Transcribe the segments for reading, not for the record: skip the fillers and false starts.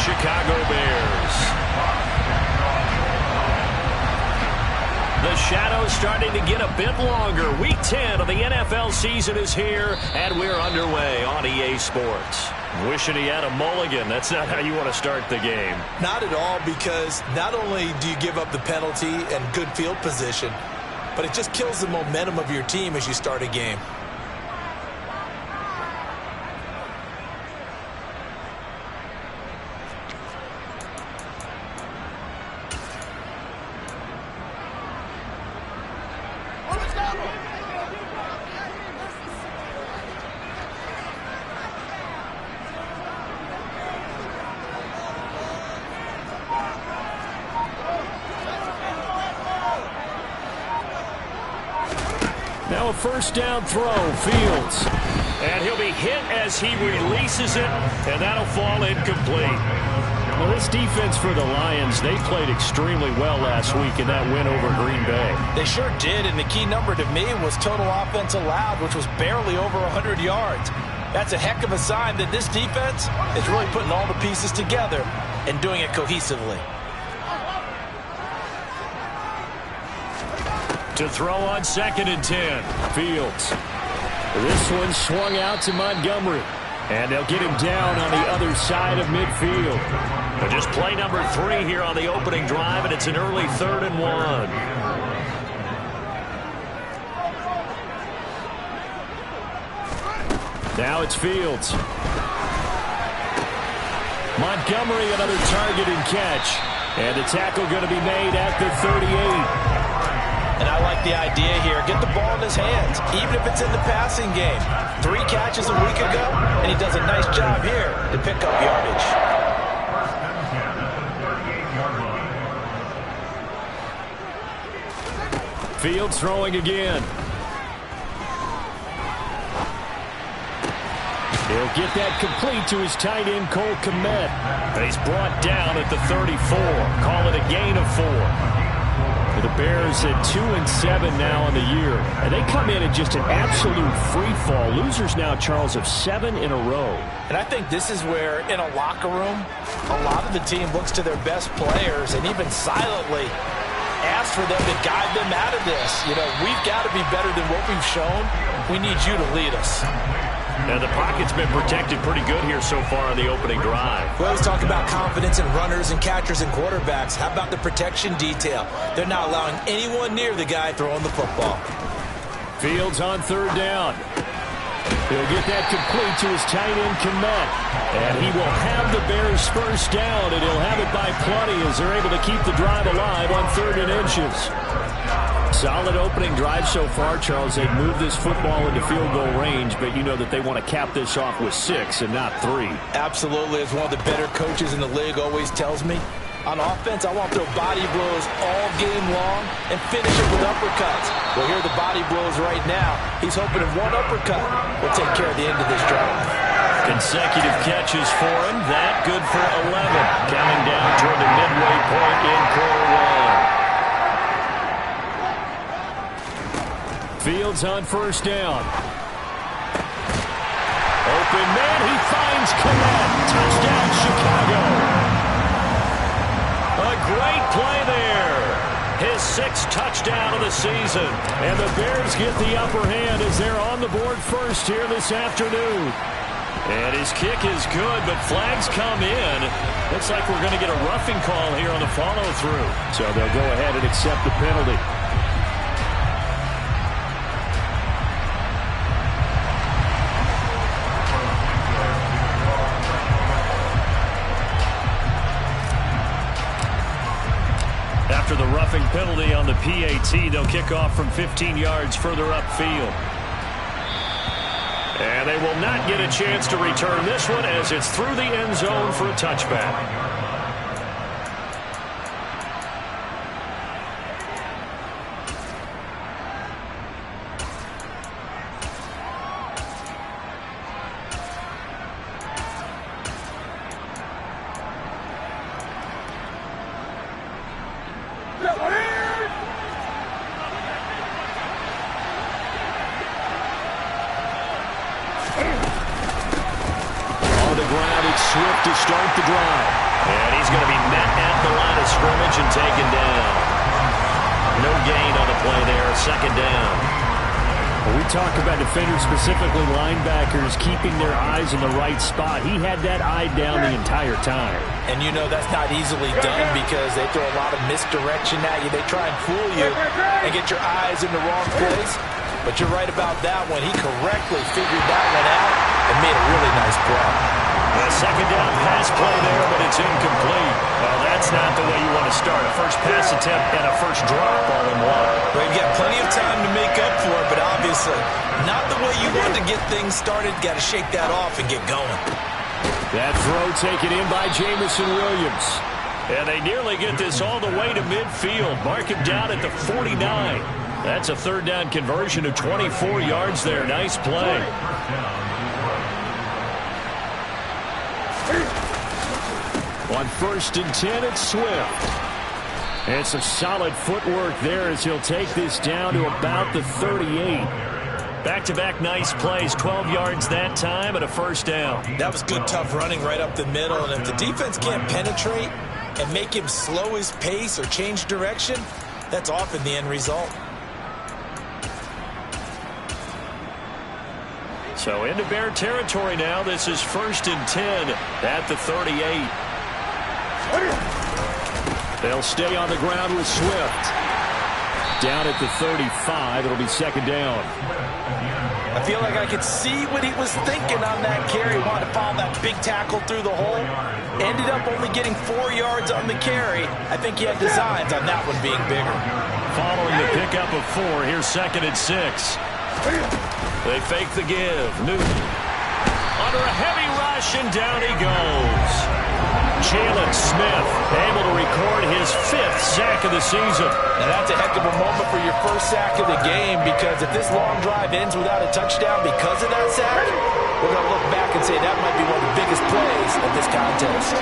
Chicago Bears. The shadow's starting to get a bit longer. Week 10 of the NFL season is here, and we're underway on EA Sports. Wishing he had a mulligan. That's not how you want to start the game. Not at all, because not only do you give up the penalty and good field position, but it just kills the momentum of your team as you start a game. Now a first down throw, Fields. And he'll be hit as he releases it, and that'll fall incomplete. Well, this defense for the Lions, they played extremely well last week in that win over Green Bay. They sure did, and the key number to me was total offense allowed, which was barely over 100 yards. That's a heck of a sign that this defense is really putting all the pieces together and doing it cohesively. To throw on 2nd and 10, Fields. This one swung out to Montgomery. And they'll get him down on the other side of midfield. But just play number 3 here on the opening drive, and it's an early 3rd and 1. Now it's Fields. Montgomery, another target and catch. And the tackle going to be made at the 38. And I like the idea here. Get the ball in his hands, even if it's in the passing game. 3 catches a week ago, and he does a nice job here to pick up yardage. Fields throwing again. He'll get that complete to his tight end, Cole Kmet. And he's brought down at the 34. Call it a gain of 4. The Bears at 2-7 now on the year. And they come in at just an absolute free fall. Losers now, Charles, of 7 in a row. And I think this is where, in a locker room, a lot of the team looks to their best players and even silently asks for them to guide them out of this. You know, we've got to be better than what we've shown. We need you to lead us. Now, the pocket's been protected pretty good here so far on the opening drive. We always talk about confidence in runners and catchers and quarterbacks. How about the protection detail? They're not allowing anyone near the guy throwing the football. Fields on 3rd down. He'll get that complete to his tight end, Kmet. And he will have the Bears first down, and he'll have it by plenty as they're able to keep the drive alive on 3rd and inches. Solid opening drive so far, Charles. They've moved this football into field goal range, but you know that they want to cap this off with 6 and not 3. Absolutely. As one of the better coaches in the league always tells me, on offense, I want to throw body blows all game long and finish it with uppercuts. Well, here are the body blows right now. He's hoping if one uppercut will take care of the end of this drive. Consecutive catches for him. That good for 11. Counting down toward the midway point in quarter 1. Fields on 1st down. Open man, he finds Kmet. Touchdown, Chicago. A great play there. His 6th touchdown of the season. And the Bears get the upper hand as they're on the board first here this afternoon. And his kick is good, but flags come in. Looks like we're going to get a roughing call here on the follow-through. So they'll go ahead and accept the penalty. After the roughing penalty on the PAT, they'll kick off from 15 yards further upfield. And they will not get a chance to return this one as it's through the end zone for a touchback. On the ground, it's Swift to start the drive. And he's going to be met at the line of scrimmage and taken down. No gain on the play there, second down. When we talk about defenders, specifically linebackers, keeping their eyes in the right spot, he had that eye down the entire time. And you know that's not easily done because they throw a lot of misdirection at you. They try and fool you and get your eyes in the wrong place. But you're right about that one. He correctly figured that one out and made a really nice play. A second down pass play there, but it's incomplete. Well, that's not the way you want to start. A first pass attempt and a first drop all in one. Well, you've got plenty of time to make up for it, but obviously not the way you want to get things started. Got to shake that off and get going. That throw taken in by Jamison Williams. And they nearly get this all the way to midfield. Mark him down at the 49. That's a third down conversion of 24 yards there. Nice play. On 1st and 10, it's Swift. And some solid footwork there as he'll take this down to about the 38. Back-to-back nice plays, 12 yards that time and a first down. That was good, tough running right up the middle. And if the defense can't penetrate and make him slow his pace or change direction, that's often the end result. So into Bear territory now. This is 1st and 10 at the 38. They'll stay on the ground with Swift. Down at the 35, it'll be second down. I feel like I could see what he was thinking on that carry. Wanted to follow that big tackle through the hole. Ended up only getting 4 yards on the carry. I think he had designs on that one being bigger. Following the pickup of 4, here's 2nd and 6. They fake the give. Newton under a heavy rush, and down he goes. Jalen Smith able to record his 5th sack of the season. And that's a heck of a moment for your first sack of the game, because if this long drive ends without a touchdown because of that sack, we're going to look back and say that might be one of the biggest plays of this contest.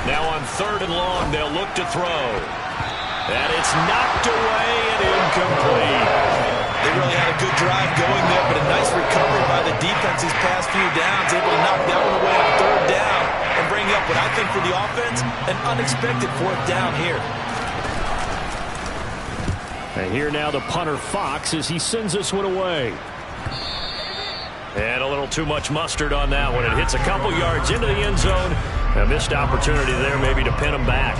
Now on 3rd and long, they'll look to throw. And it's knocked away and incomplete. They really had a good drive going there, but a nice recovery by the defense these past few downs, able to knock that one away on 3rd down and bring up what I think for the offense, an unexpected 4th down here. And here now the punter Fox as he sends this one away. And a little too much mustard on that one. It hits a couple yards into the end zone. A missed opportunity there maybe to pin him back.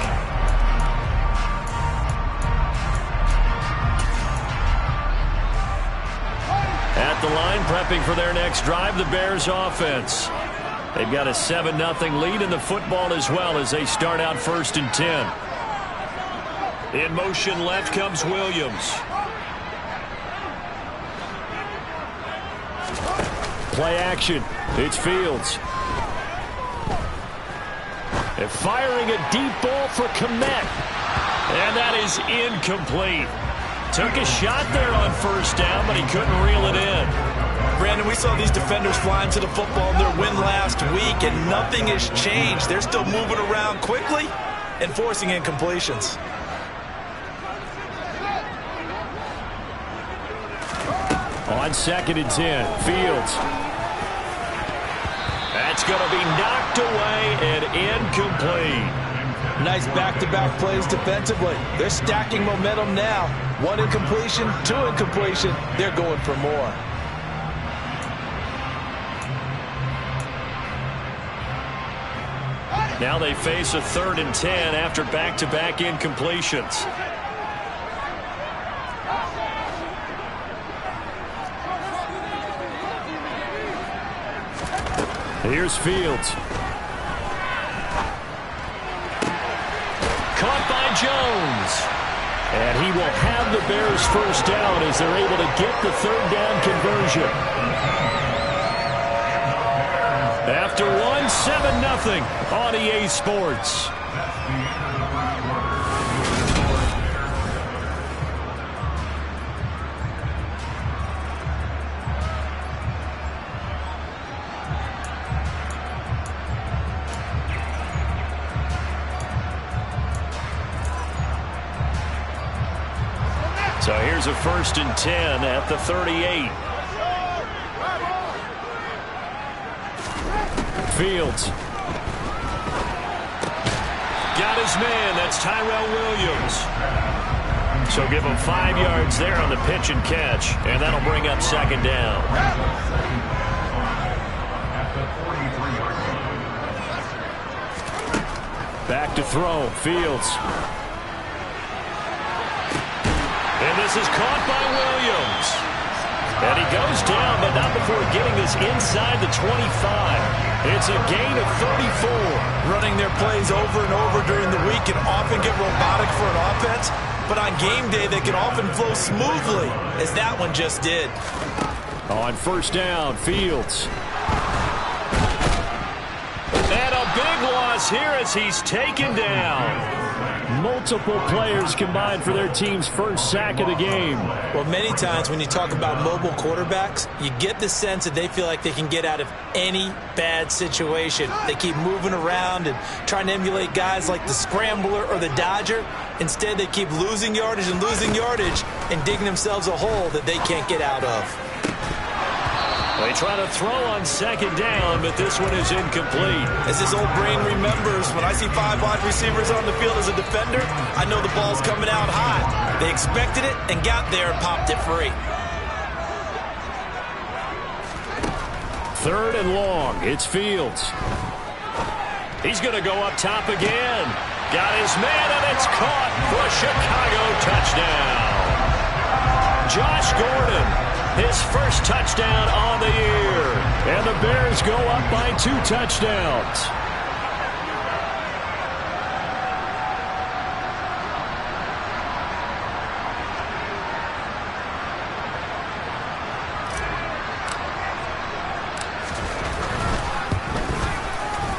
At the line, prepping for their next drive, the Bears offense. They've got a 7-0 lead in the football as well as they start out 1st and 10. In motion left comes Williams. Play action. It's Fields. And firing a deep ball for Kmet. And that is incomplete. Took a shot there on 1st down, but he couldn't reel it in. Brandon, we saw these defenders flying to the football in their win last week, and nothing has changed. They're still moving around quickly and forcing incompletions. On 2nd and 10, Fields. That's going to be knocked away and incomplete. Nice back-to-back plays defensively. They're stacking momentum now. 1 incompletion, 2 incompletion. They're going for more. Now they face a 3rd and 10 after back-to-back incompletions. Here's Fields. Caught by Jones. And he will have the Bears 1st down as they're able to get the 3rd down conversion. After one, 7-0 on EA Sports. So here's a 1st and 10 at the 38. Fields. Got his man. That's Tyrell Williams. So give him 5 yards there on the pitch and catch, and that'll bring up second down. Back to throw. Fields. And this is caught by Williams. And he goes down, but not before getting this inside the 25. It's a gain of 34. Running their plays over and over during the week can often get robotic for an offense, but on game day they can often flow smoothly, as that one just did. On first down, Fields. And a big loss here as he's taken down. Multiple players combined for their team's first sack of the game. Well, many times when you talk about mobile quarterbacks, you get the sense that they feel like they can get out of any bad situation. They keep moving around and trying to emulate guys like the Scrambler or the Dodger. Instead, they keep losing yardage and digging themselves a hole that they can't get out of. They try to throw on second down, but this one is incomplete. As his old brain remembers, when I see 5 wide receivers on the field as a defender, I know the ball's coming out high. They expected it and got there and popped it free. Third and long. It's Fields. He's going to go up top again. Got his man, and it's caught for a Chicago touchdown. Josh Gordon. His first touchdown on the year. And the Bears go up by 2 touchdowns.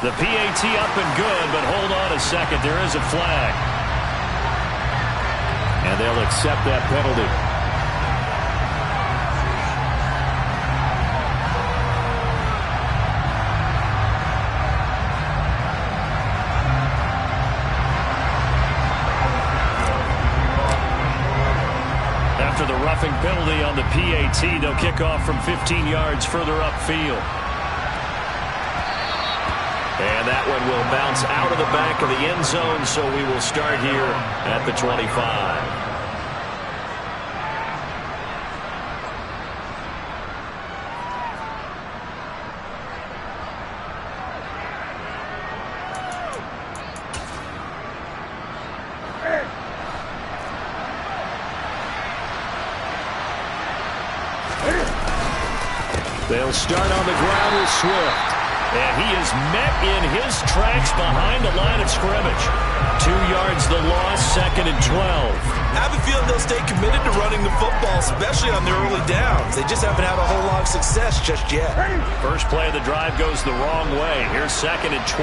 The PAT up and good, but hold on a second. There is a flag. And they'll accept that penalty. After the roughing penalty on the PAT, they'll kick off from 15 yards further upfield. And that one will bounce out of the back of the end zone, so we will start here at the 25. They'll start on the ground with Swift. And he is met in his tracks behind the line of scrimmage. 2 yards the loss, second and 12. I have a feeling they'll stay committed to running the football, especially on their early downs. They just haven't had a whole lot of success just yet. First play of the drive goes the wrong way. Here's second and 12.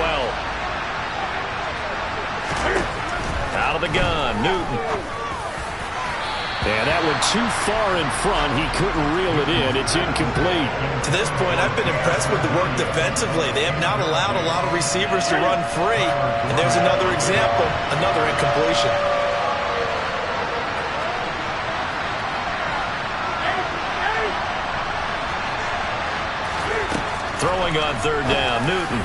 Out of the gun, Newton. And that went too far in front. He couldn't reel it in. It's incomplete. To this point, I've been impressed with the work defensively. They have not allowed a lot of receivers to run free. And there's another example, another incompletion. Throwing on third down, Newton.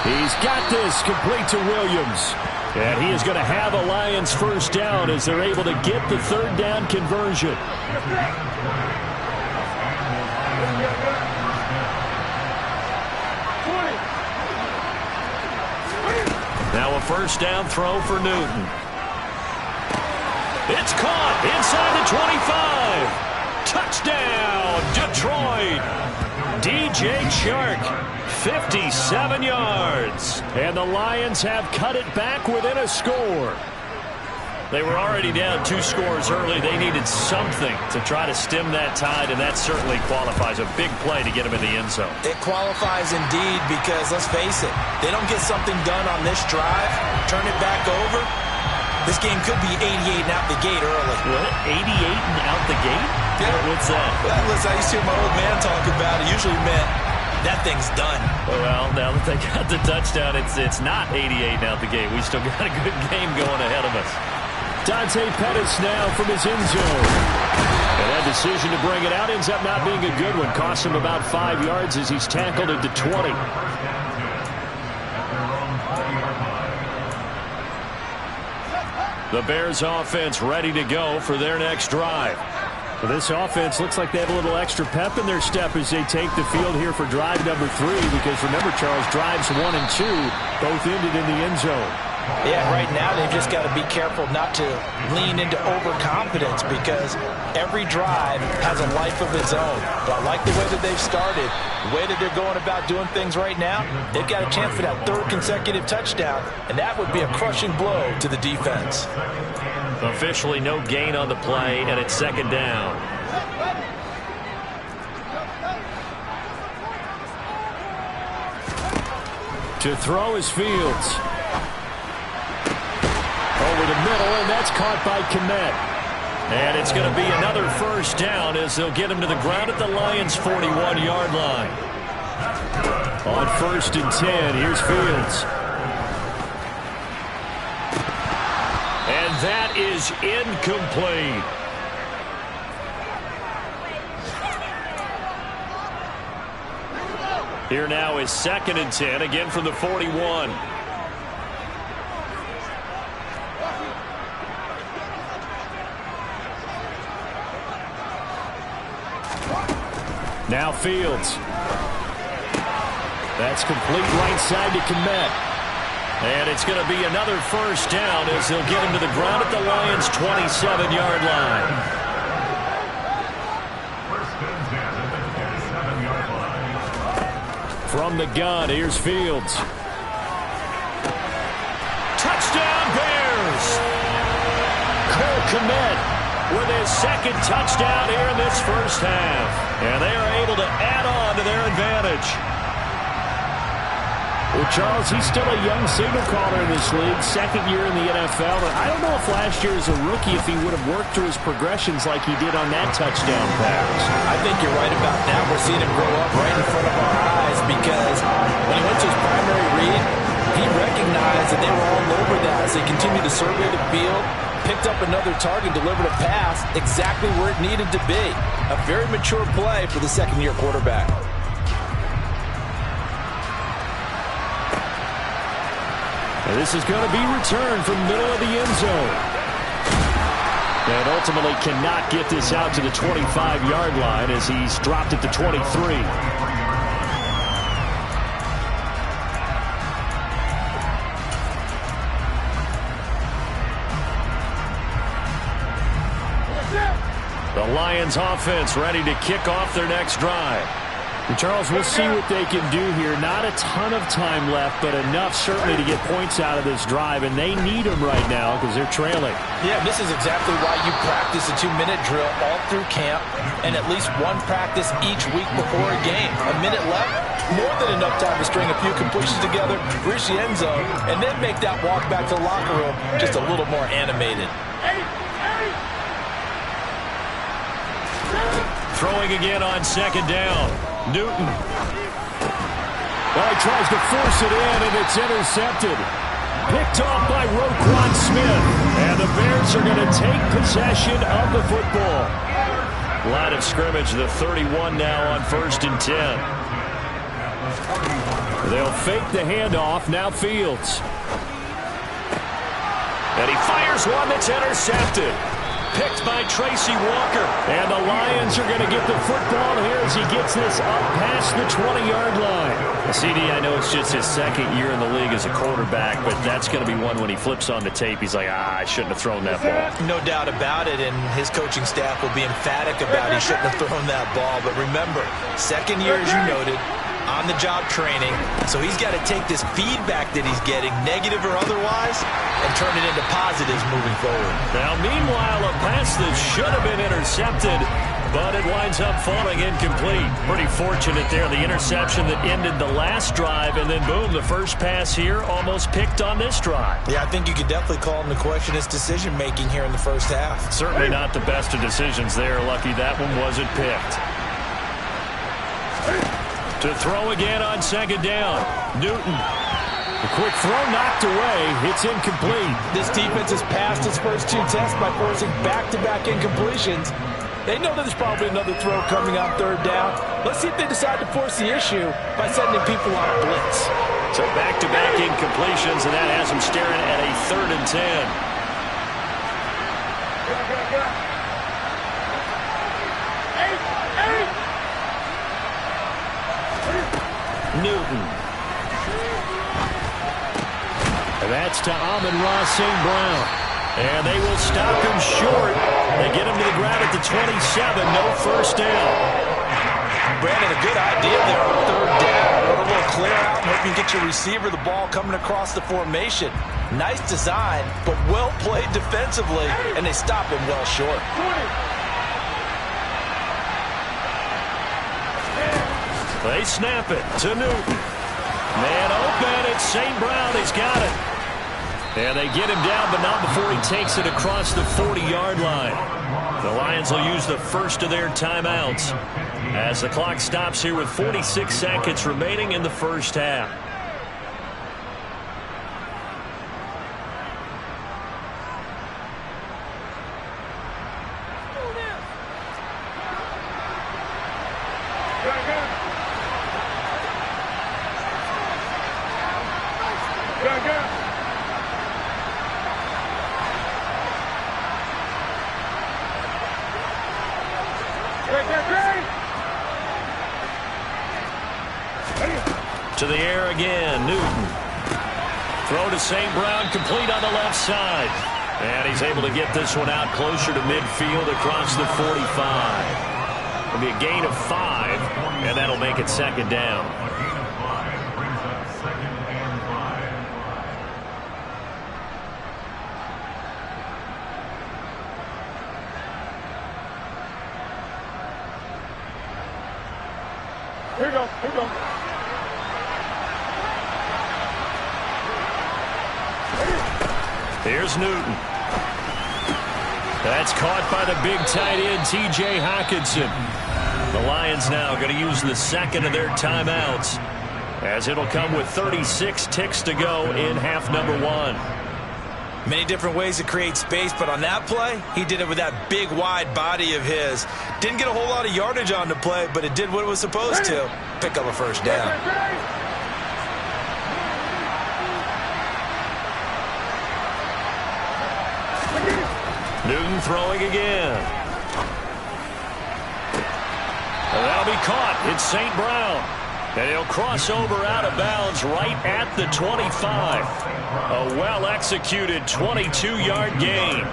He's got this, complete to Williams. And he is going to have a Lions first down as they're able to get the third down conversion. Now a first down throw for Newton. It's caught inside the 25. Touchdown, Detroit. DJ Chark. 57 yards. And the Lions have cut it back within a score. They were already down 2 scores early. They needed something to try to stem that tide, and that certainly qualifies. A big play to get them in the end zone. It qualifies indeed because, let's face it, they don't get something done on this drive, turn it back over, this game could be 88 and out the gate early. What? 88 and out the gate? Yeah. What's that? Well, listen, I used to hear my old man talk about it. Usually meant that thing's done. Well, now that they got the touchdown, it's not 88 out the gate. We still got a good game going ahead of us. Dante Pettis now from his end zone. And that decision to bring it out ends up not being a good one. Costs him about 5 yards as he's tackled into 20. The Bears offense ready to go for their next drive. Well, this offense looks like they have a little extra pep in their step as they take the field here for drive number 3. Because remember, Charles, drives 1 and 2 both ended in the end zone. Yeah, right now they've just got to be careful not to lean into overconfidence because every drive has a life of its own. But I like the way that they've started, the way that they're going about doing things right now. They've got a chance for that 3rd consecutive touchdown, and that would be a crushing blow to the defense. Officially no gain on the play, and it's 2nd down. To throw is Fields. Over the middle, and that's caught by Kmet. And it's going to be another 1st down as they'll get him to the ground at the Lions' 41-yard line. On 1st and 10, here's Fields. And that is incomplete. Here now is 2nd and 10, again from the 41. Now Fields. That's complete right side to Kmet. And it's going to be another 1st down as they'll get him to the ground at the Lions' 27-yard line. From the gun, here's Fields. Touchdown Bears! Cole Kmet with his 2nd touchdown here in this 1st half. And they are able to add on to their advantage. Well, Charles, he's still a young signal caller in this league, 2nd year in the NFL. But I don't know if last year as a rookie, if he would have worked through his progressions like he did on that touchdown pass. I think you're right about that. We're seeing him grow up right in front of our eyes because when he went to his primary read, he recognized that they were all over that as they continued to survey the field, picked up another target, delivered a pass exactly where it needed to be. A very mature play for the 2nd-year quarterback. And this is going to be returned from the middle of the end zone. And ultimately cannot get this out to the 25-yard line as he's dropped it to 23. The Lions offense ready to kick off their next drive. And Charles, we'll see what they can do here. Not a ton of time left, but enough certainly to get points out of this drive, and they need them right now because they're trailing. Yeah, this is exactly why you practice a 2-minute drill all through camp and at least one practice each week before a game. A minute left, more than enough time to string a few completions together, reach the end zone, and then make that walk back to the locker room just a little more animated. Throwing again on 2nd down. Newton. Well, he tries to force it in, and it's intercepted. Picked off by Roquan Smith. And the Bears are going to take possession of the football. Line of scrimmage, the 31 now on 1st and 10. They'll fake the handoff. Now Fields. And he fires one that's intercepted. Picked by Tracy Walker. And the Lions are going to get the football here as he gets this up past the 20-yard line. CD, I know it's just his 2nd year in the league as a quarterback, but that's going to be one when he flips on the tape. He's like, I shouldn't have thrown that ball. No doubt about it, and his coaching staff will be emphatic about he shouldn't have thrown that ball. But remember, 2nd year, as you noted, on-the-job training, so he's got to take this feedback that he's getting, negative or otherwise, and turn it into positives moving forward. Now, meanwhile, a pass that should have been intercepted, but it winds up falling incomplete. Pretty fortunate there, the interception that ended the last drive, and then boom, the first pass here almost picked on this drive. Yeah, I think you could definitely call him to question his decision-making here in the 1st half. Certainly not the best of decisions there. Lucky that one wasn't picked. To throw again on 2nd down. Newton. A quick throw knocked away. It's incomplete. This defense has passed its first 2 tests by forcing back-to-back incompletions. They know that there's probably another throw coming on third down. Let's see if they decide to force the issue by sending people on a blitz. So back-to-back incompletions, and that has them staring at a 3rd and 10. Newton. And that's to Amon-Ra St. Brown. And they will stop him short. They get him to the ground at the 27. No first down. Brandon, a good idea there on 3rd down. A little clear out and hope you get your receiver the ball coming across the formation. Nice design, but well played defensively, and they stop him well short. They snap it to Newton. Man open, it's St. Brown. He's got it. And they get him down, but not before he takes it across the 40-yard line. The Lions will use the first of their timeouts as the clock stops here with 46 seconds remaining in the first half. To the air again, Newton. Throw to St. Brown, complete on the left side. And he's able to get this one out closer to midfield across the 45. It'll be a gain of 5, and that'll make it 2nd down. Here you go, here you go. Here's Newton. That's caught by the big tight end, T.J. Hockenson. The Lions now going to use the second of their timeouts, as it'll come with 36 ticks to go in half number 1. Many different ways to create space, but on that play, he did it with that big, wide body of his. Didn't get a whole lot of yardage on the play, but it did what it was supposed to. Pick up a first down. Newton throwing again. And that'll be caught. It's St. Brown. And he'll cross over out of bounds right at the 25. A well-executed 22-yard gain.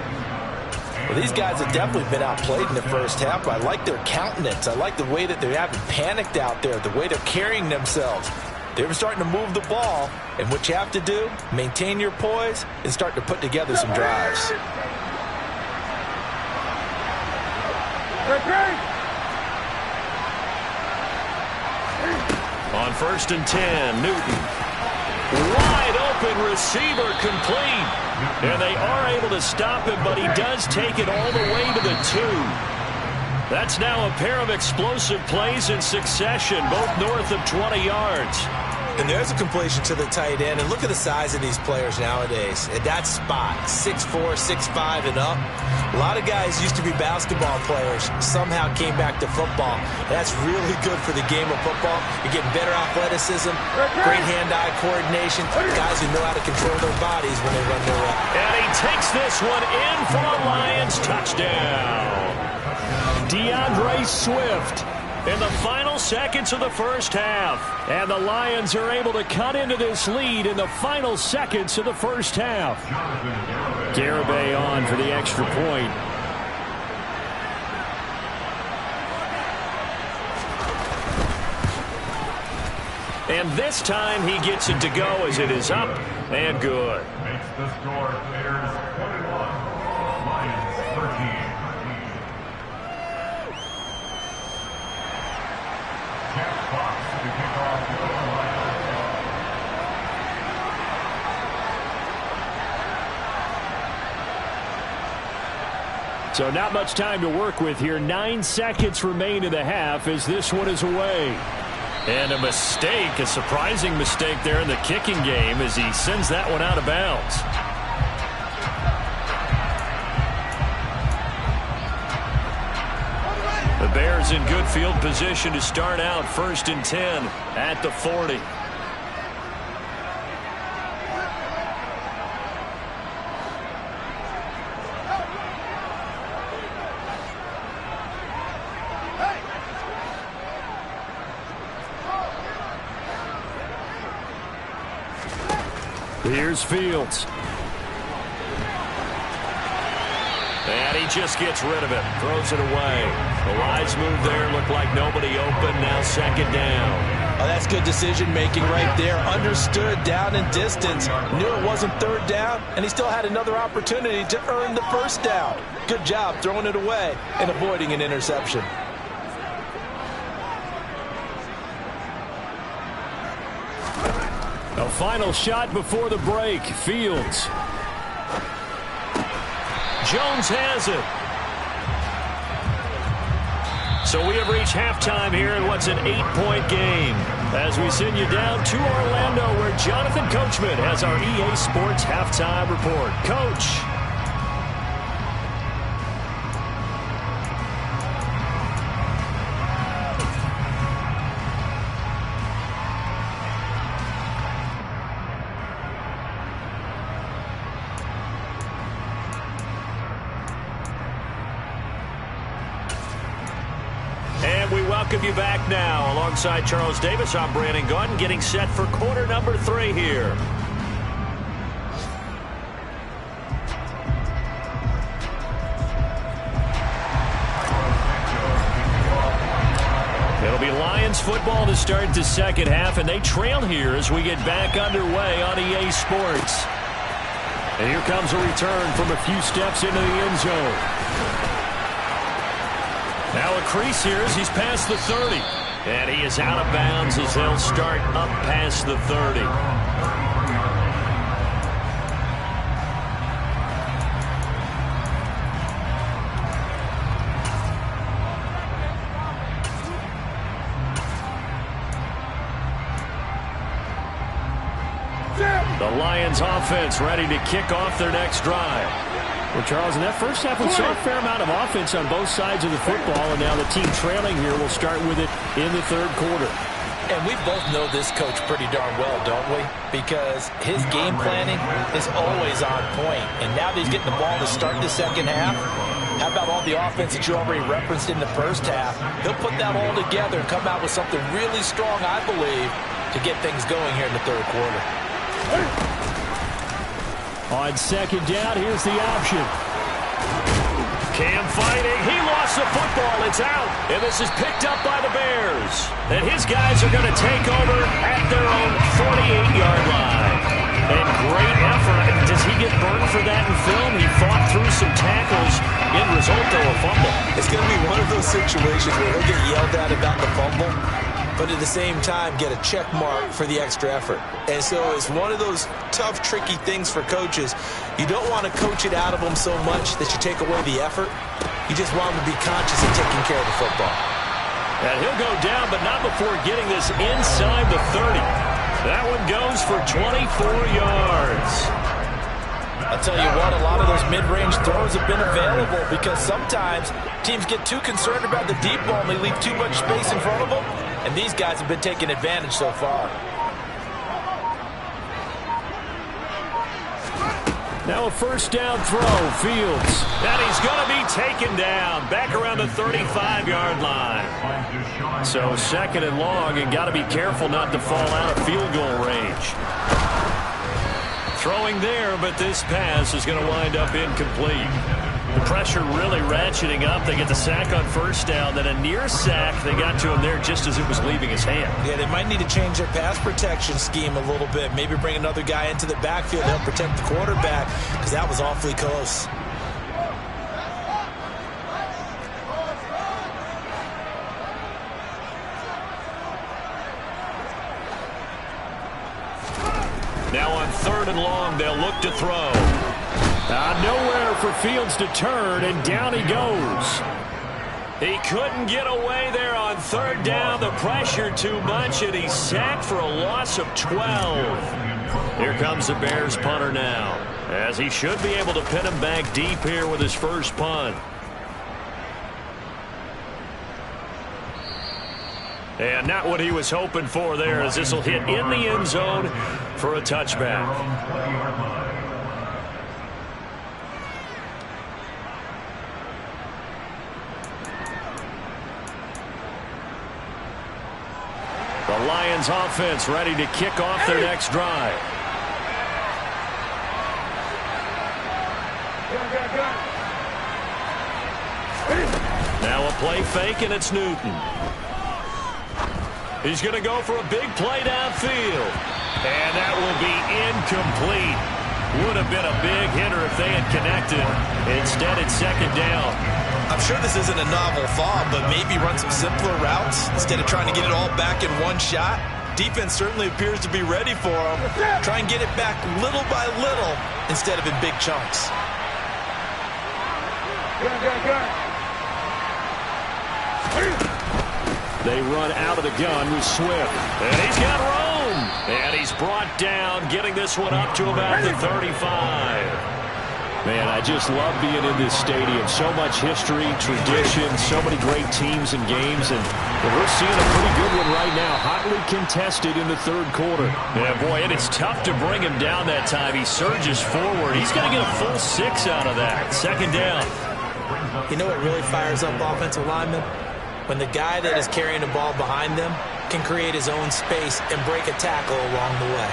Well, these guys have definitely been outplayed in the first half, but I like their countenance. I like the way that they haven't panicked out there, the way they're carrying themselves. They're starting to move the ball, and what you have to do, maintain your poise and start to put together some drives. On 1st and 10, Newton. Wide open receiver complete. And they are able to stop him, but he does take it all the way to the 2. That's now a pair of explosive plays in succession, both north of 20 yards. And there's a completion to the tight end. And look at the size of these players nowadays. At that spot, 6'4", 6'5", and up. A lot of guys used to be basketball players, somehow came back to football. That's really good for the game of football. You're getting better athleticism, great hand-eye coordination, guys who know how to control their bodies when they run their route. And he takes this one in for a Lions touchdown. DeAndre Swift in the final seconds of the first half. And the Lions are able to cut into this lead in the final seconds of the first half. Garibay on for the extra point. And this time he gets it to go as it is up and good. Makes the score Bears 21, Lions 13. So not much time to work with here. 9 seconds remain in the half as this one is away. And a mistake, a surprising mistake there in the kicking game as he sends that one out of bounds. Bears in good field position to start out 1st and 10 at the 40. Here's Fields. And he just gets rid of it. Throws it away. The wise move there. Looked like nobody open. Now 2nd down. Oh, that's good decision-making right there. Understood down and distance. Knew it wasn't 3rd down, and he still had another opportunity to earn the 1st down. Good job throwing it away and avoiding an interception. A final shot before the break. Fields. Jones has it. So we have reached halftime here in what's an 8-point game. As we send you down to Orlando, where Jonathan Coachman has our EA Sports halftime report. Coach. Welcome you back now. Alongside Charles Davis, I'm Brandon Gaudin, getting set for quarter number 3 here. It'll be Lions football to start the 2nd half, and they trail here as we get back underway on EA Sports. And here comes a return from a few steps into the end zone. Now a crease here as he's past the 30. And he is out of bounds as they'll start up past the 30. The Lions offense ready to kick off their next drive. Well, Charles, in that first half, we saw a fair amount of offense on both sides of the football, and now the team trailing here will start with it in the 3rd quarter. And we both know this coach pretty darn well, don't we? Because his game planning is always on point. And now that he's getting the ball to start the 2nd half, how about all the offense that you already referenced in the 1st half? He'll put that all together and come out with something really strong, I believe, to get things going here in the 3rd quarter. On 2nd down, here's the option. Cam fighting. He lost the football. It's out. And this is picked up by the Bears. And his guys are going to take over at their own 48-yard line. And great effort. Does he get burned for that in film? He fought through some tackles. End result, though, a fumble. It's going to be one of those situations where he'll get yelled at about the fumble, but at the same time get a check mark for the extra effort. And so it's one of those tough, tricky things for coaches. You don't want to coach it out of them so much that you take away the effort. You just want them to be conscious of taking care of the football. And he'll go down, but not before getting this inside the 30. That one goes for 24 yards. I'll tell you what, a lot of those mid-range throws have been available because sometimes teams get too concerned about the deep ball and they leave too much space in front of them. And these guys have been taking advantage so far. Now a 1st down throw, Fields. And he's going to be taken down back around the 35-yard line. So 2nd and long, and got to be careful not to fall out of field goal range. Throwing there, but this pass is going to wind up incomplete. The pressure really ratcheting up. They get the sack on 1st down, then a near sack. They got to him there just as it was leaving his hand. Yeah, they might need to change their pass protection scheme a little bit. Maybe bring another guy into the backfield to help protect the quarterback, because that was awfully close. Now on 3rd and long, they'll look to throw. Nowhere for Fields to turn, and down he goes. He couldn't get away there on 3rd down. The pressure too much, and he's sacked for a loss of 12. Here comes the Bears punter now, as he should be able to pin him back deep here with his first punt. And not what he was hoping for there, as this will hit in the end zone for a touchback. The Lions offense ready to kick off their next drive. Now a play fake, and it's Newton. He's going to go for a big play downfield. And that will be incomplete. Would have been a big hitter if they had connected. Instead, it's second down. I'm sure this isn't a novel thought, but maybe run some simpler routes instead of trying to get it all back in one shot. Defense certainly appears to be ready for him. Try and get it back little by little instead of in big chunks. They run out of the gun with Swift. And he's got room. And he's brought down, getting this one up to about the 35. Man, I just love being in this stadium. So much history, tradition, so many great teams and games. And we're seeing a pretty good one right now. Hotly contested in the third quarter. Yeah, boy, and it's tough to bring him down that time. He surges forward. He's going to get a full 6 out of that. Second down. You know what really fires up offensive linemen? When the guy that is carrying the ball behind them can create his own space and break a tackle along the way.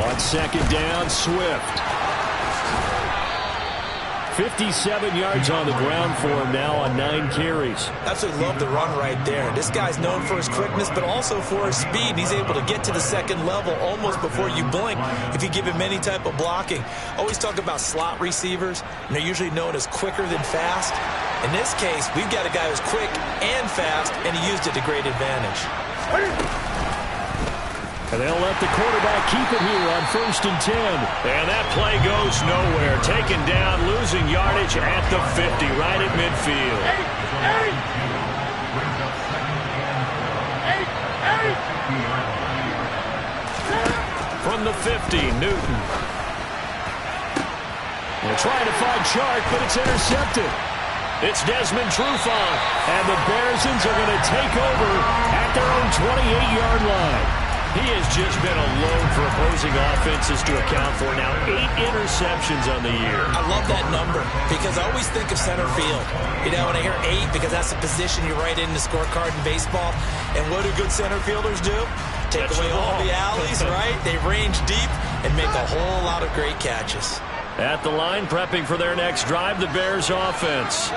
On second down, Swift. 57 yards on the ground for him now on 9 carries. Absolutely love the run right there. This guy's known for his quickness, but also for his speed. He's able to get to the second level almost before you blink if you give him any type of blocking. Always talk about slot receivers, and they're usually known as quicker than fast. In this case, we've got a guy who's quick and fast, and he used it to great advantage. And they'll let the quarterback keep it here on 1st and 10. And that play goes nowhere. Taken down, losing yardage at the 50, right at midfield. From the 50, Newton. They're trying to find Chark, but it's intercepted. It's Desmond Trufant, and the Bearsons are going to take over at their own 28-yard line. He has just been a load for opposing offenses to account for. Now 8 interceptions on the year. I love that number because I always think of center field. You know, when I hear 8, because that's the position you write in the scorecard in baseball. And what do good center fielders do? Take away all the alleys, right? They range deep and make a whole lot of great catches. At the line, prepping for their next drive, the Bears offense.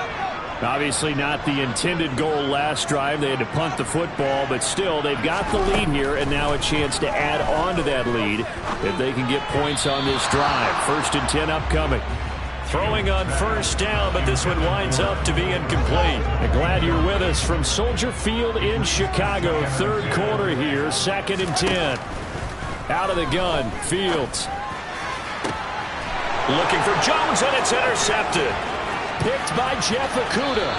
Obviously not the intended goal last drive. They had to punt the football, but still, they've got the lead here, and now a chance to add on to that lead if they can get points on this drive. 1st and 10 upcoming. Throwing on 1st down, but this one winds up to be incomplete. And glad you're with us from Soldier Field in Chicago. 3rd quarter here, 2nd and 10. Out of the gun, Fields. Looking for Jones, and it's intercepted. Picked by Jeff Okudah.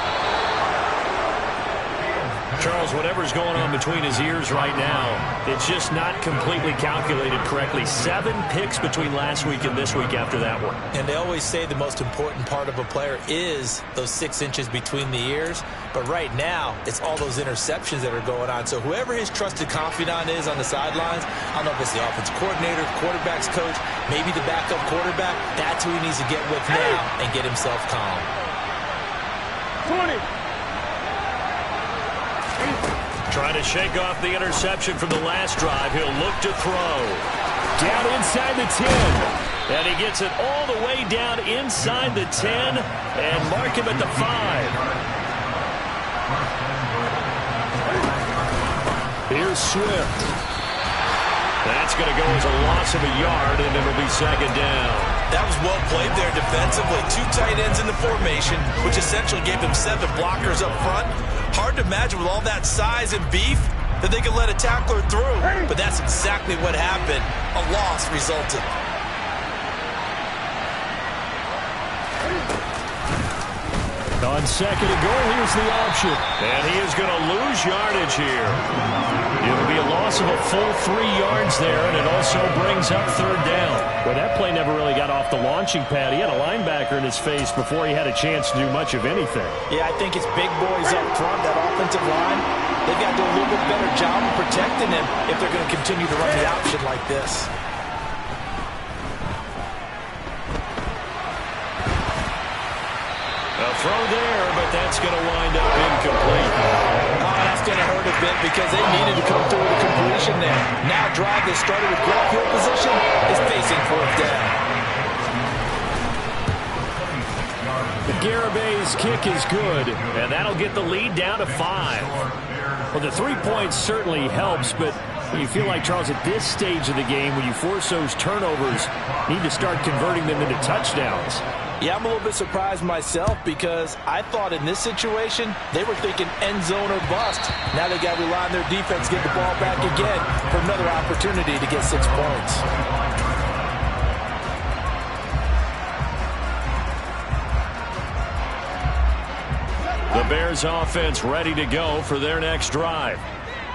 Charles, whatever's going on between his ears right now, it's just not completely calculated correctly. 7 picks between last week and this week after that one. And they always say the most important part of a player is those 6 inches between the ears. But right now, it's all those interceptions that are going on. So whoever his trusted confidant is on the sidelines, I don't know if it's the offensive coordinator, quarterback's coach, maybe the backup quarterback, that's who he needs to get with now and get himself calm. 20. Trying to shake off the interception from the last drive. He'll look to throw. Down inside the 10. And he gets it all the way down inside the 10 and mark him at the 5. Here's Swift. That's going to go as a loss of a yard, and it'll be 2nd down. That was well played there defensively. 2 tight ends in the formation, which essentially gave them 7 blockers up front. Hard to imagine with all that size and beef that they could let a tackler through. But that's exactly what happened. A loss resulted. On 2nd and goal, here's the option. And he is going to lose yardage here. It'll be a loss loss of a full 3 yards there, and it also brings up third down. Well, that play never really got off the launching pad. He had a linebacker in his face before he had a chance to do much of anything. Yeah, I think it's big boys up front, that offensive line. They've got to do a little bit better job of protecting him if they're going to continue to run the option like this. A throw there, but that's going to wind up incomplete. Oh, that's going to hurt a bit because they needed to come through with a completion there. Now drive that started with great field position is facing fourth down. The Garabay's kick is good, and that'll get the lead down to 5. Well, the 3 points certainly helps, but you feel like, Charles, at this stage of the game, when you force those turnovers, you need to start converting them into touchdowns. Yeah, I'm a little bit surprised myself because I thought in this situation they were thinking end zone or bust. Now they got to rely on their defense, get the ball back again for another opportunity to get 6 points. The Bears offense ready to go for their next drive.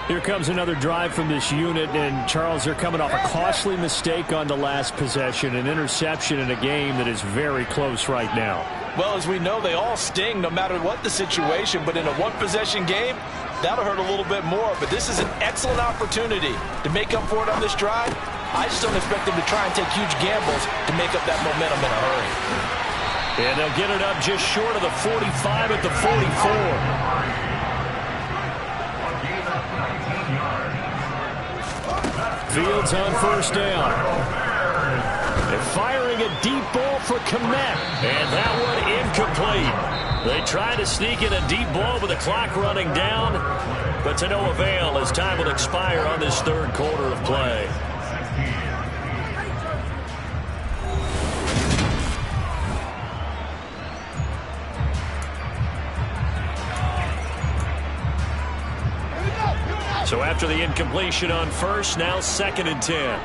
Here comes another drive from this unit, and Charles, they're coming off a costly mistake on the last possession, an interception in a game that is very close right now. Well, as we know, they all sting no matter what the situation, but in a one-possession game, that'll hurt a little bit more. But this is an excellent opportunity to make up for it on this drive. I just don't expect them to try and take huge gambles to make up that momentum in a hurry. And they'll get it up just short of the 45 at the 44. Fields on first down. And firing a deep ball for Kmet. And that one incomplete. They try to sneak in a deep ball with the clock running down, but to no avail as time will expire on this third quarter of play. So after the incompletion on first, now 2nd and 10.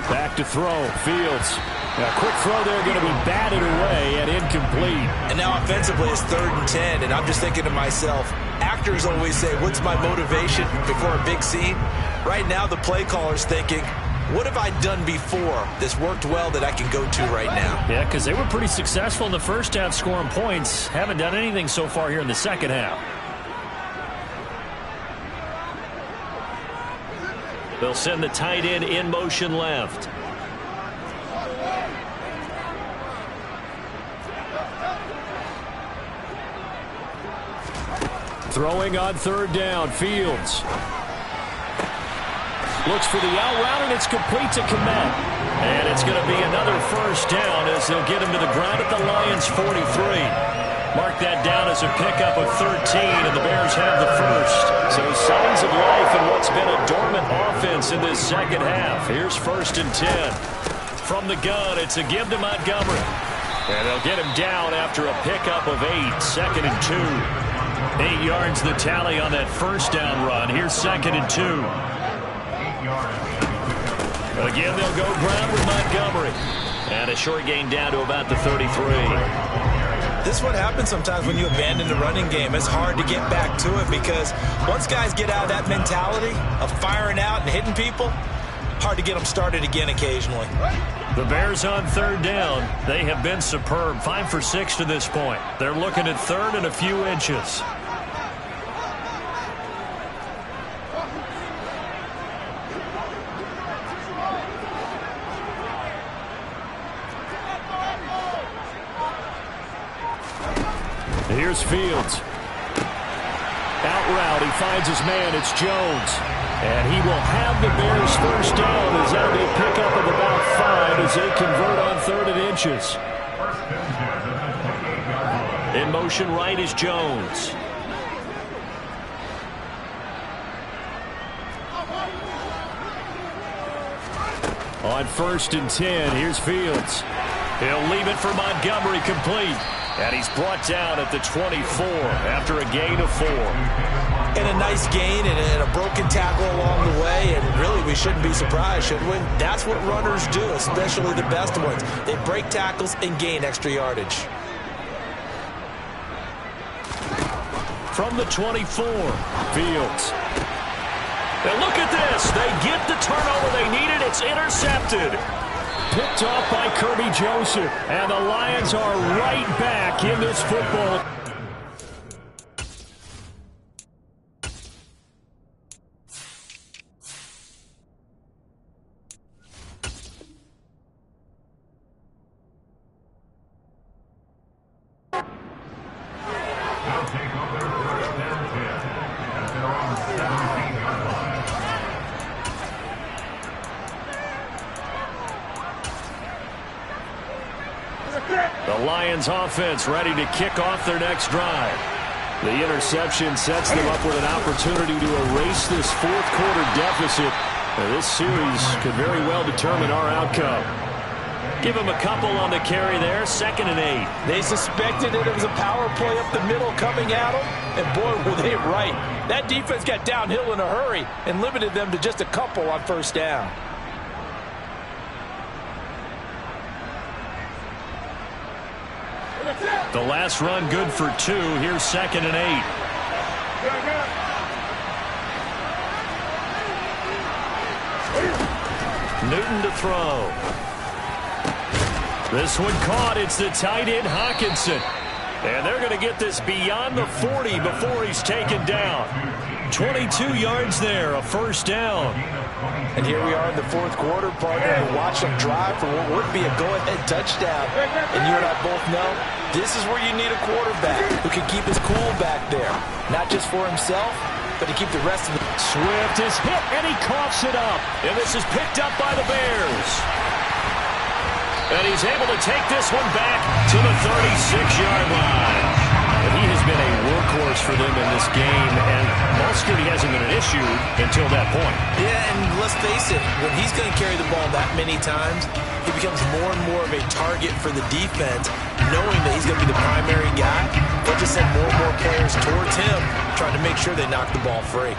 Back to throw, Fields. A quick throw there, going to be batted away and incomplete. And now offensively it's 3rd and 10, and I'm just thinking to myself, actors always say, what's my motivation before a big scene? Right now the play caller's thinking, what have I done before that's worked well that I can go to right now? Yeah, because they were pretty successful in the first half scoring points. Haven't done anything so far here in the second half. They'll send the tight end in motion left. Throwing on 3rd down, Fields. Looks for the out route, and it's complete to Kmet. And it's going to be another first down as they'll get him to the ground at the Lions' 43. Mark that down as a pickup of 13, and the Bears have the first. So signs of life in what's been a dormant offense in this second half. Here's 1st and 10. From the gun, it's a give to Montgomery. And they'll get him down after a pickup of 8, 2nd and 2. 8 yards the tally on that first down run. Here's 2nd and 2. Again, they'll go ground with Montgomery. And a short gain down to about the 33. This is what happens sometimes when you abandon the running game. It's hard to get back to it because once guys get out of that mentality of firing out and hitting people, hard to get them started again occasionally. The Bears on 3rd down. They have been superb. 5 for 6 to this point. They're looking at 3rd and a few inches. Here's Fields. Out route, he finds his man, it's Jones. And he will have the Bears first down as that'll be a pickup of about 5 as they convert on 3rd and inches. In motion right is Jones. On 1st and 10, here's Fields. He'll leave it for Montgomery, complete. And he's brought down at the 24 after a gain of 4. And a nice gain and a broken tackle along the way, and really we shouldn't be surprised, should we? That's what runners do, especially the best ones. They break tackles and gain extra yardage. From the 24, Fields. And look at this. They get the turnover they needed. It's intercepted. Picked off by Kirby Joseph. And the Lions are right back in this football. They'll take over first down 10 at their own 17-yard line. The Lions offense ready to kick off their next drive. The interception sets them up with an opportunity to erase this fourth quarter deficit. Now, this series could very well determine our outcome. Give him a couple on the carry there, 2nd and 8. They suspected it was a power play up the middle coming at them, and boy, were they right. That defense got downhill in a hurry and limited them to just a couple on first down. The last run good for 2. Here's 2nd and 8. Newton to throw. This one caught. It's the tight end, Hawkinson. And they're going to get this beyond the 40 before he's taken down. 22 yards there, a first down. And here we are in the fourth quarter, partner, to watch them drive for what would be a go-ahead touchdown. And you and I both know this is where you need a quarterback who can keep his cool back there. Not just for himself, but to keep the rest of the... Swift is hit, and he coughs it up. And this is picked up by the Bears. And he's able to take this one back to the 36-yard line. But he has been a workhorse for them in this game, and ball security hasn't been an issue until that point. Yeah, and let's face it, when he's going to carry the ball that many times, he becomes more and more of a target for the defense, knowing that he's going to be the primary guy. They'll just send more and more players towards him, trying to make sure they knock the ball free.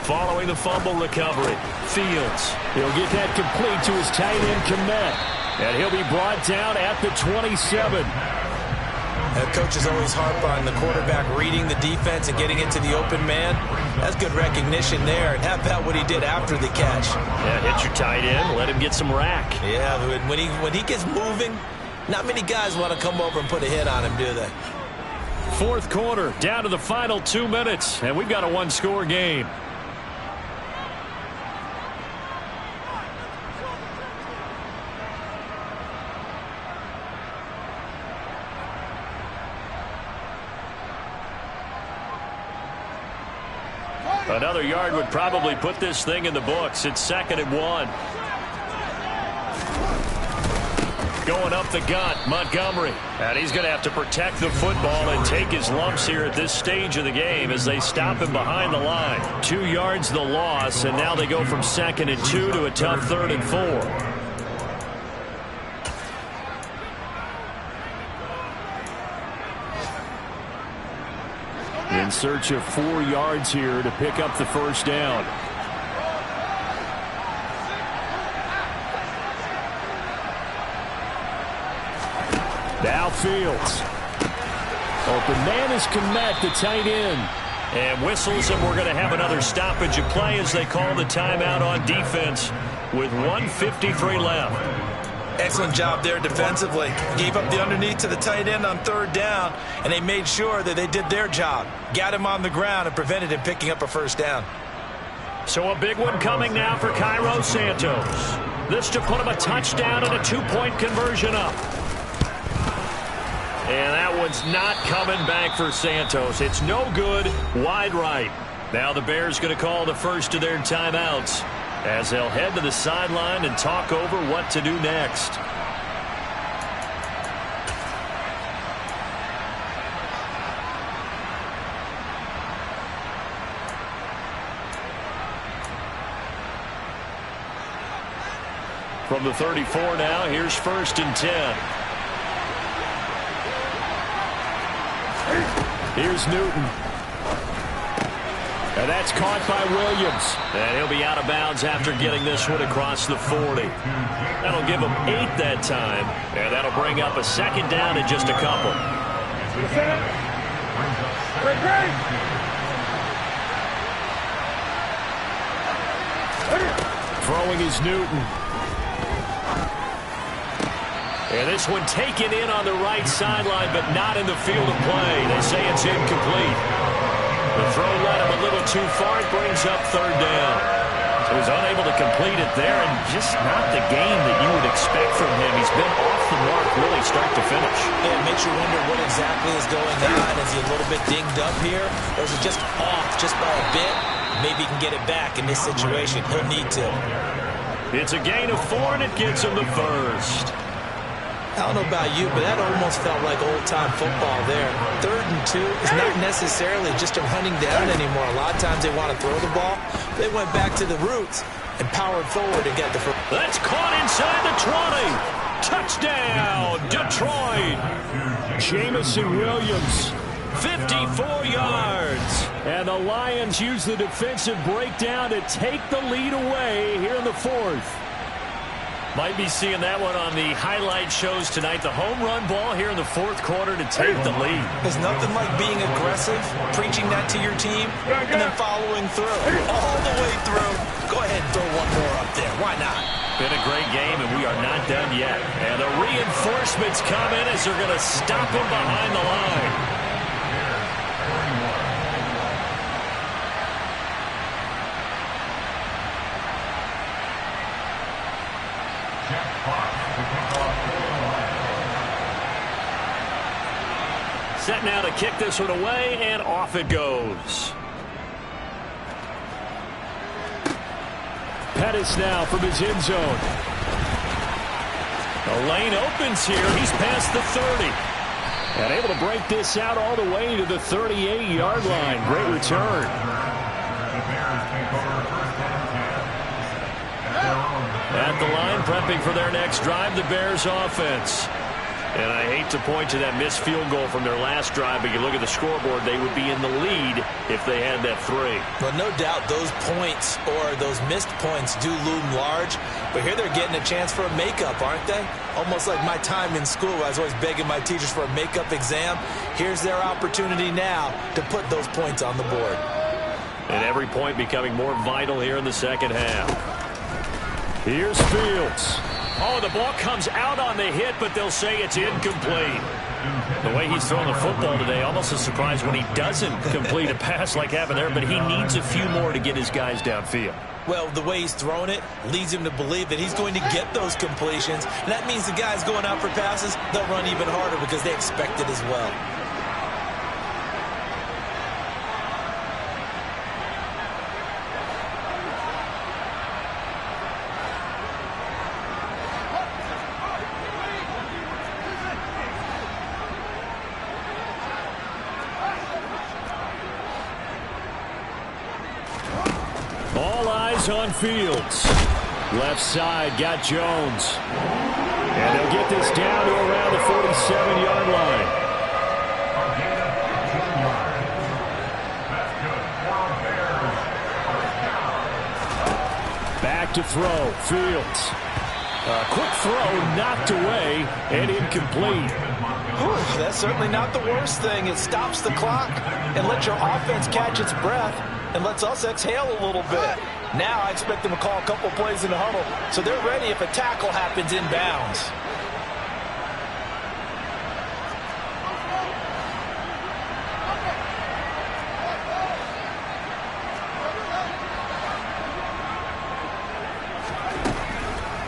Following the fumble recovery, Fields. He'll get that complete to his tight end, Kmet. And he'll be brought down at the 27. Coaches always harp on the quarterback reading the defense and getting into the open man. That's good recognition there. And how about what he did after the catch? Yeah, hit your tight end, let him get some rack. Yeah, when he gets moving, not many guys want to come over and put a hit on him, do they? Fourth quarter, down to the final 2 minutes, and we've got a one-score game. Another yard would probably put this thing in the books. It's 2nd and 1. Going up the gut, Montgomery. And he's going to have to protect the football and take his lumps here at this stage of the game as they stop him behind the line. 2 yards the loss, and now they go from 2nd and 2 to a tough 3rd and 4. In search of 4 yards here to pick up the first down. Now Fields. Open man is Kmet, the tight end. And whistles, and we're going to have another stoppage of play as they call the timeout on defense with 1:53 left. Excellent job there defensively. Gave up the underneath to the tight end on 3rd down, and they made sure that they did their job. Got him on the ground and prevented him picking up a first down. So a big one coming now for Cairo Santos. This to put him a touchdown and a 2-point conversion up. And that one's not coming back for Santos. It's no good, wide right. Now the Bears going to call the first of their timeouts as they'll head to the sideline and talk over what to do next. From the 34 now, here's 1st and 10. Here's Newton. And that's caught by Williams. And he'll be out of bounds after getting this one across the 40. That'll give him 8 that time. And that'll bring up a 2nd down in just a couple. Throwing is Newton. And this one taken in on the right sideline, but not in the field of play. They say it's incomplete. The throw led him a little too far. It brings up 3rd down. So he's unable to complete it there, and just not the game that you would expect from him. He's been off the mark really start to finish. Yeah, it makes you wonder what exactly is going on. Is he a little bit dinged up here, or is it just off just by a bit? Maybe he can get it back in this situation. He'll need to. It's a gain of 4, and it gets him the 1st. I don't know about you, but that almost felt like old-time football there. 3rd and 2 is not necessarily just a running down anymore. A lot of times they want to throw the ball. They went back to the roots and powered forward to get the first. That's caught inside the 20. Touchdown, Detroit. Jamison Williams, 54 yards. And the Lions use the defensive breakdown to take the lead away here in the 4th. Might be seeing that one on the highlight shows tonight. The home run ball here in the 4th quarter to take the lead. There's nothing like being aggressive, preaching that to your team, and then following through. All the way through. Go ahead and throw one more up there. Why not? Been a great game, and we are not done yet. And the reinforcements come in as they're going to stop him behind the line. Set now to kick this one away, and off it goes. Pettis now from his end zone. The lane opens here. He's past the 30. And able to break this out all the way to the 38-yard line. Great return. At the line, prepping for their next drive, the Bears offense. And I hate to point to that missed field goal from their last drive, but you look at the scoreboard, they would be in the lead if they had that 3. Well, no doubt those points or those missed points do loom large, but here they're getting a chance for a makeup, aren't they? Almost like my time in school, I was always begging my teachers for a makeup exam. Here's their opportunity now to put those points on the board. And every point becoming more vital here in the 2nd half. Here's Fields. Oh, the ball comes out on the hit, but they'll say it's incomplete. The way he's throwing the football today, almost a surprise when he doesn't complete a pass like happened there, but he needs a few more to get his guys downfield. Well, the way he's throwing it leads him to believe that he's going to get those completions. And that means the guys going out for passes, they'll run even harder because they expect it as well. On Fields. Left side, got Jones. And they'll get this down to around the 47-yard line. Back to throw. Fields. A quick throw knocked away and incomplete. Whew, that's certainly not the worst thing. It stops the clock and lets your offense catch its breath and lets us exhale a little bit. Now I expect them to call a couple plays in the huddle, so they're ready if a tackle happens inbounds.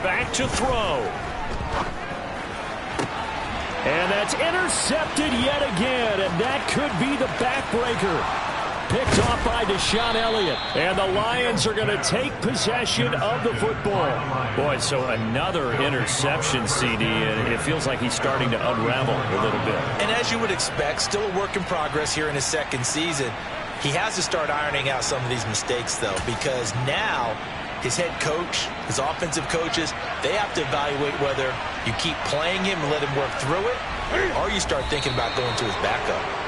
Back to throw. And that's intercepted yet again, and that could be the backbreaker. Picked off by Deshaun Elliott. And the Lions are going to take possession of the football. Boy, so another interception, CD, and it feels like he's starting to unravel a little bit. And as you would expect, still a work in progress here in his 2nd season. He has to start ironing out some of these mistakes, though, because now his head coach, his offensive coaches, they have to evaluate whether you keep playing him and let him work through it, or you start thinking about going to his backup.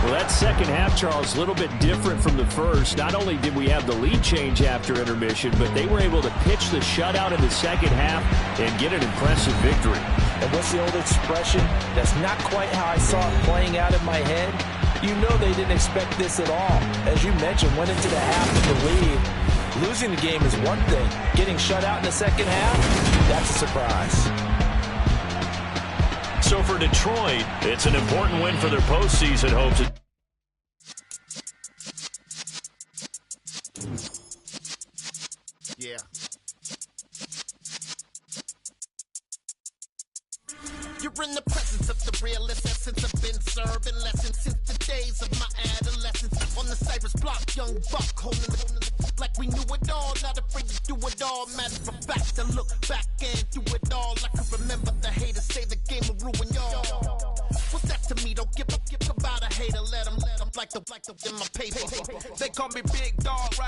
Well, that second half, Charles, a little bit different from the first. Not only did we have the lead change after intermission, but they were able to pitch the shutout in the second half and get an impressive victory. And what's the old expression? That's not quite how I saw it playing out in my head. You know they didn't expect this at all. As you mentioned, went into the half with the lead. Losing the game is one thing. Getting shut out in the second half, that's a surprise. So for Detroit, it's an important win for their postseason hopes. Yeah. You're in the presence of the realest essence. I've been serving lessons since the days of my adolescence. On the Cypress block, young buck holding the like we knew it all, not afraid to do it all. Matter of fact, to look back and do it all. I can remember the haters say the game will ruin y'all. What's that to me? Don't give about a hater. Let them like the in my paper. They call me Big Dog.